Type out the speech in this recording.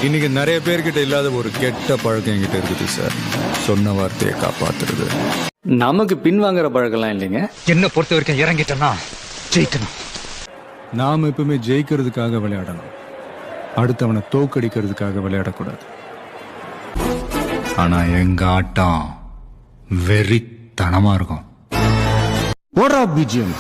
இன்னைக்கு நிறைய பேர்கிட்ட இல்லாத ஒரு கெட்ட பழக்கம் என்கிட்ட இருக்குது சார். சொன்ன வார்த்தையை காப்பாத்துறது. நமக்கு பின்வாங்குற பழக்கம்லாம் இல்லைங்க. என்ன பொறுத்த வரைக்கும் இறங்கிட்டோம்னா ஜெயிக்கணும். நாம எப்பவுமே ஜெயிக்கிறதுக்காக விளையாடணும், அடுத்தவனை தோக்கடிக்கிறதுக்காக விளையாடக்கூடாது. ஆனா எங்க ஆட்டம் வெறித்தனமா இருக்கும். ஓடுறா பிஜிஎம்.